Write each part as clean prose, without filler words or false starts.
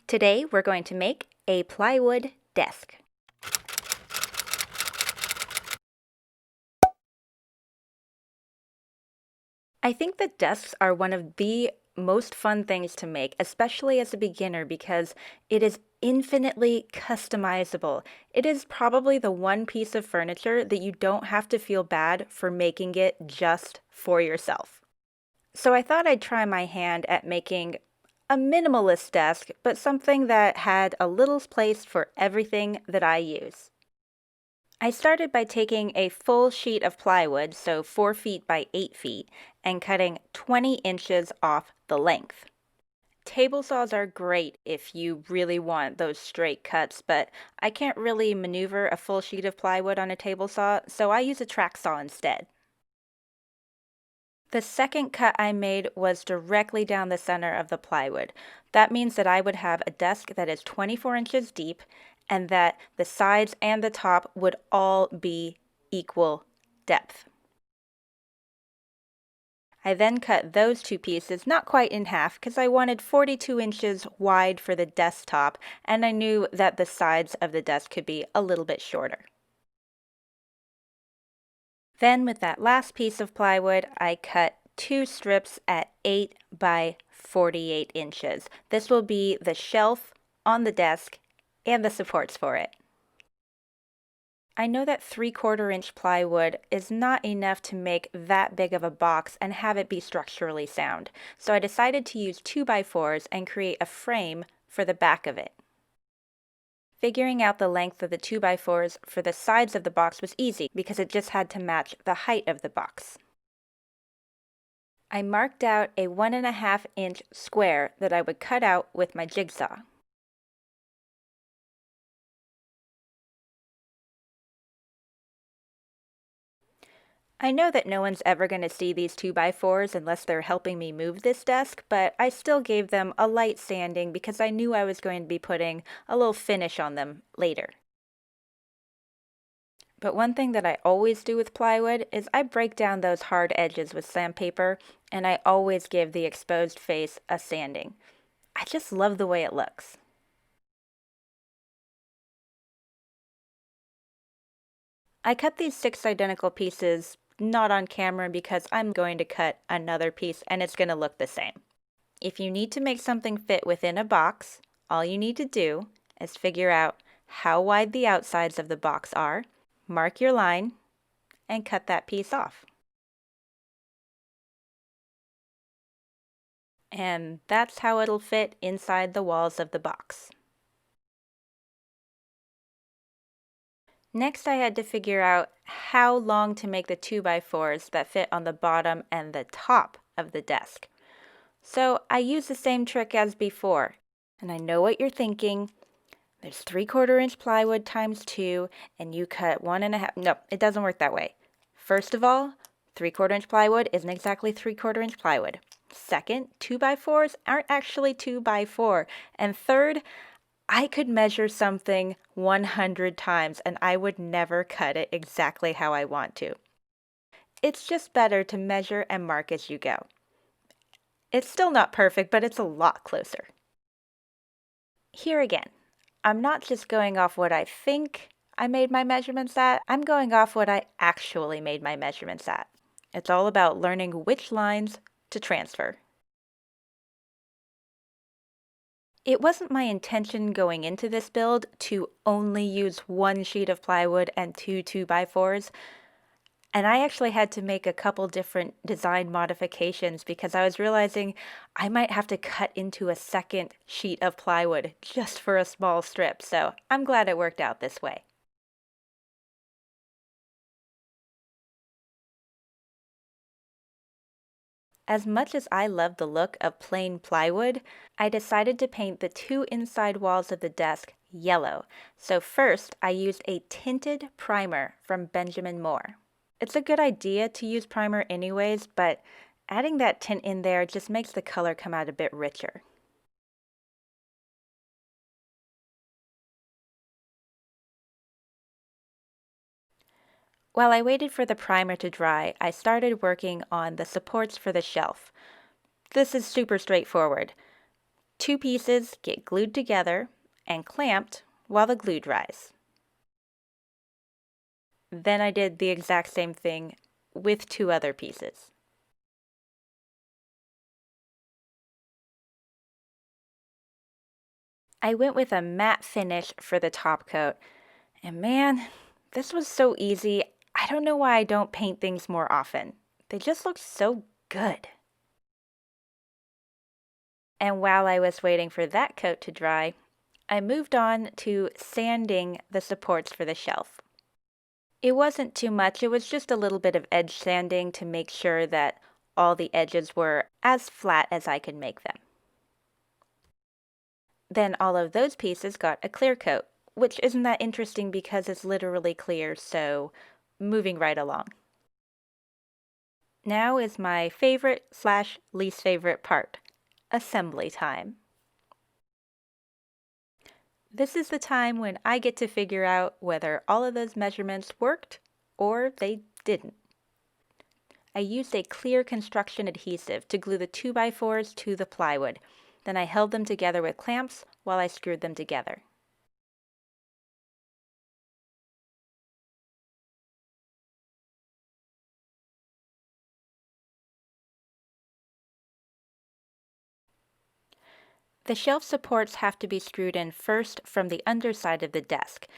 Today we're going to make a plywood desk. I think that desks are one of the most fun things to make, especially as a beginner, because it is infinitely customizable. It is probably the one piece of furniture that you don't have to feel bad for making it just for yourself. So I thought I'd try my hand at making a minimalist desk, but something that had a little place for everything that I use. I started by taking a full sheet of plywood, so 4 feet by 8 feet, and cutting 20 inches off the length. Table saws are great if you really want those straight cuts, but I can't really maneuver a full sheet of plywood on a table saw, so I use a track saw instead. The second cut I made was directly down the center of the plywood. That means that I would have a desk that is 24 inches deep and that the sides and the top would all be equal depth. I then cut those two pieces not quite in half because I wanted 42 inches wide for the desktop, and I knew that the sides of the desk could be a little bit shorter. Then with that last piece of plywood, I cut 2 strips at 8 by 48 inches. This will be the shelf on the desk and the supports for it. I know that 3/4 inch plywood is not enough to make that big of a box and have it be structurally sound, so I decided to use 2x4s and create a frame for the back of it. Figuring out the length of the 2x4s for the sides of the box was easy because it just had to match the height of the box. I marked out a 1.5 inch square that I would cut out with my jigsaw. I know that no one's ever going to see these 2x4s unless they're helping me move this desk, but I still gave them a light sanding because I knew I was going to be putting a little finish on them later. But one thing that I always do with plywood is I break down those hard edges with sandpaper, and I always give the exposed face a sanding. I just love the way it looks. I cut these 6 identical pieces not on camera because I'm going to cut another piece and it's going to look the same. If you need to make something fit within a box, all you need to do is figure out how wide the outsides of the box are, mark your line, and cut that piece off. And that's how it'll fit inside the walls of the box. Next, I had to figure out how long to make the 2x4s that fit on the bottom and the top of the desk. So I used the same trick as before. And I know what you're thinking. There's 3/4 inch plywood times 2, and you cut 1.5. No, it doesn't work that way. First of all, 3/4 inch plywood isn't exactly 3/4 inch plywood. Second, 2x4s aren't actually 2x4. And third, I could measure something 100 times and I would never cut it exactly how I want to. It's just better to measure and mark as you go. It's still not perfect, but it's a lot closer. Here again, I'm not just going off what I think I made my measurements at, I'm going off what I actually made my measurements at. It's all about learning which lines to transfer. It wasn't my intention going into this build to only use 1 sheet of plywood and 2 2x4s, and I actually had to make a couple different design modifications because I was realizing I might have to cut into a second sheet of plywood just for a small strip, so I'm glad it worked out this way. As much as I love the look of plain plywood, I decided to paint the 2 inside walls of the desk yellow. So first, I used a tinted primer from Benjamin Moore. It's a good idea to use primer anyways, but adding that tint in there just makes the color come out a bit richer. While I waited for the primer to dry, I started working on the supports for the shelf. This is super straightforward. Two pieces get glued together and clamped while the glue dries. Then I did the exact same thing with two other pieces. I went with a matte finish for the top coat, and man, this was so easy. I don't know why I don't paint things more often. They just look so good. And while I was waiting for that coat to dry, I moved on to sanding the supports for the shelf. It wasn't too much, it was just a little bit of edge sanding to make sure that all the edges were as flat as I could make them. Then all of those pieces got a clear coat, which isn't that interesting because it's literally clear, so moving right along. Now is my favorite/least favorite part, assembly time. This is the time when I get to figure out whether all of those measurements worked or they didn't. I used a clear construction adhesive to glue the 2x4s to the plywood. Then I held them together with clamps while I screwed them together. The shelf supports have to be screwed in first from the underside of the desk.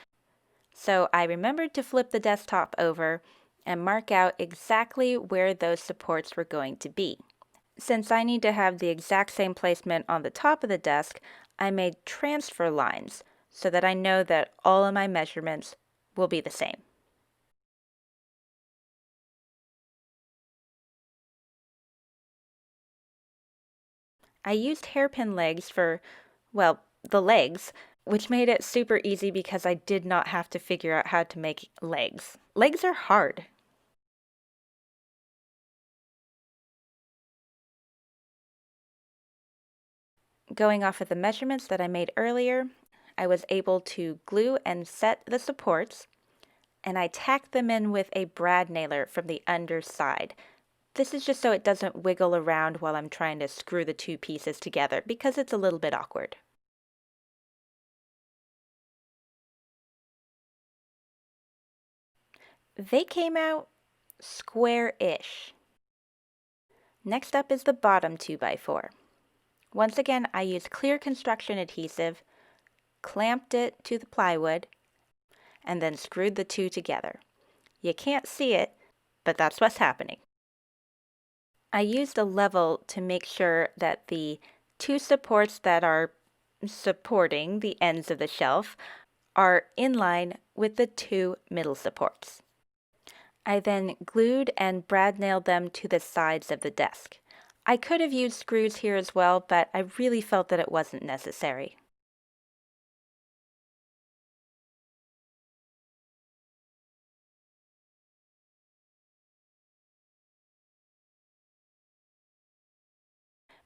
So I remembered to flip the desktop over and mark out exactly where those supports were going to be. Since I need to have the exact same placement on the top of the desk, I made transfer lines so that I know that all of my measurements will be the same. I used hairpin legs for, well, the legs, which made it super easy because I did not have to figure out how to make legs. Legs are hard. Going off of the measurements that I made earlier, I was able to glue and set the supports, and I tacked them in with a brad nailer from the underside. This is just so it doesn't wiggle around while I'm trying to screw the two pieces together because it's a little bit awkward. They came out square-ish. Next up is the bottom 2x4. Once again, I used clear construction adhesive, clamped it to the plywood, and then screwed the two together. You can't see it, but that's what's happening. I used a level to make sure that the two supports that are supporting the ends of the shelf are in line with the two middle supports. I then glued and brad nailed them to the sides of the desk. I could have used screws here as well, but I really felt that it wasn't necessary.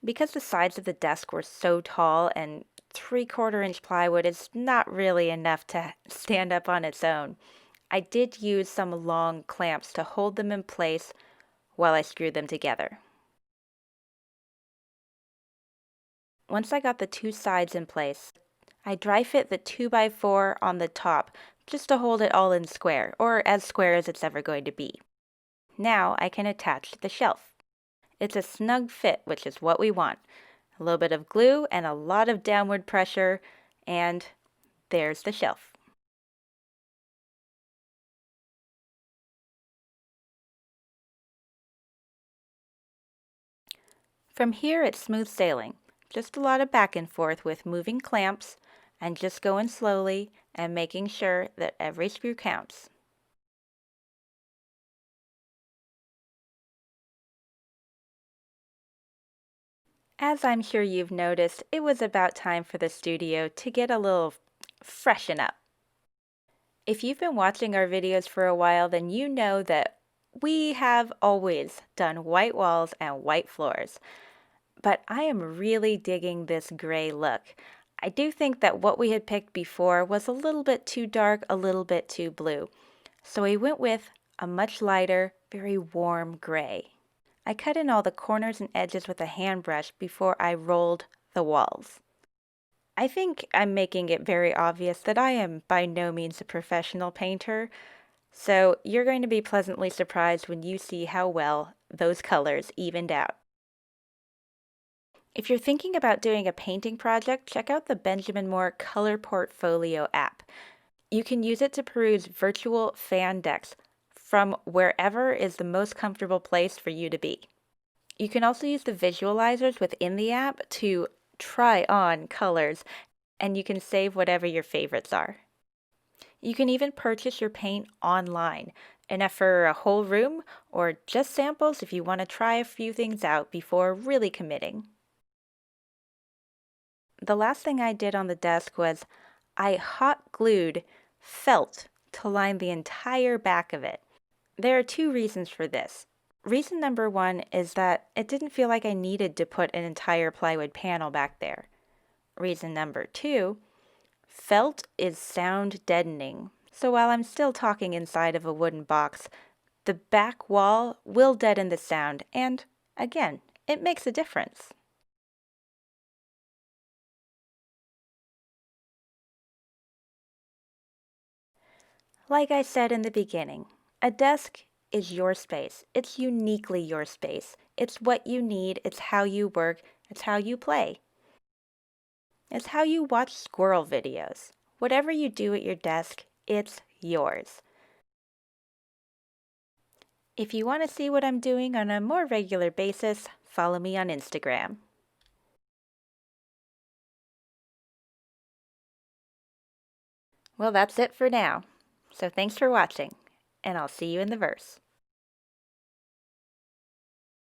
Because the sides of the desk were so tall and 3/4 inch plywood is not really enough to stand up on its own, I did use some long clamps to hold them in place while I screwed them together. Once I got the two sides in place, I dry fit the 2x4 on the top just to hold it all in square, or as square as it's ever going to be. Now I can attach the shelf. It's a snug fit, which is what we want. A little bit of glue and a lot of downward pressure, and there's the shelf. From here it's smooth sailing. Just a lot of back and forth with moving clamps and just going slowly and making sure that every screw counts. As I'm sure you've noticed, it was about time for the studio to get a little freshen up. If you've been watching our videos for a while, then you know that we have always done white walls and white floors. But I am really digging this gray look. I do think that what we had picked before was a little bit too dark, a little bit too blue. So we went with a much lighter, very warm gray. I cut in all the corners and edges with a hand brush before I rolled the walls. I think I'm making it very obvious that I am by no means a professional painter, so you're going to be pleasantly surprised when you see how well those colors evened out. If you're thinking about doing a painting project, check out the Benjamin Moore Color Portfolio app. You can use it to peruse virtual fan decks from wherever is the most comfortable place for you to be. You can also use the visualizers within the app to try on colors, and you can save whatever your favorites are. You can even purchase your paint online, enough for a whole room or just samples if you want to try a few things out before really committing. The last thing I did on the desk was I hot glued felt to line the entire back of it. There are two reasons for this. Reason number one is that it didn't feel like I needed to put an entire plywood panel back there. Reason number two, felt is sound deadening. So while I'm still talking inside of a wooden box, the back wall will deaden the sound, and again, it makes a difference. Like I said in the beginning, a desk is your space. It's uniquely your space. It's what you need, it's how you work, it's how you play. It's how you watch squirrel videos. Whatever you do at your desk, it's yours. If you want to see what I'm doing on a more regular basis, follow me on Instagram. Well, that's it for now. So thanks for watching, and I'll see you in the verse.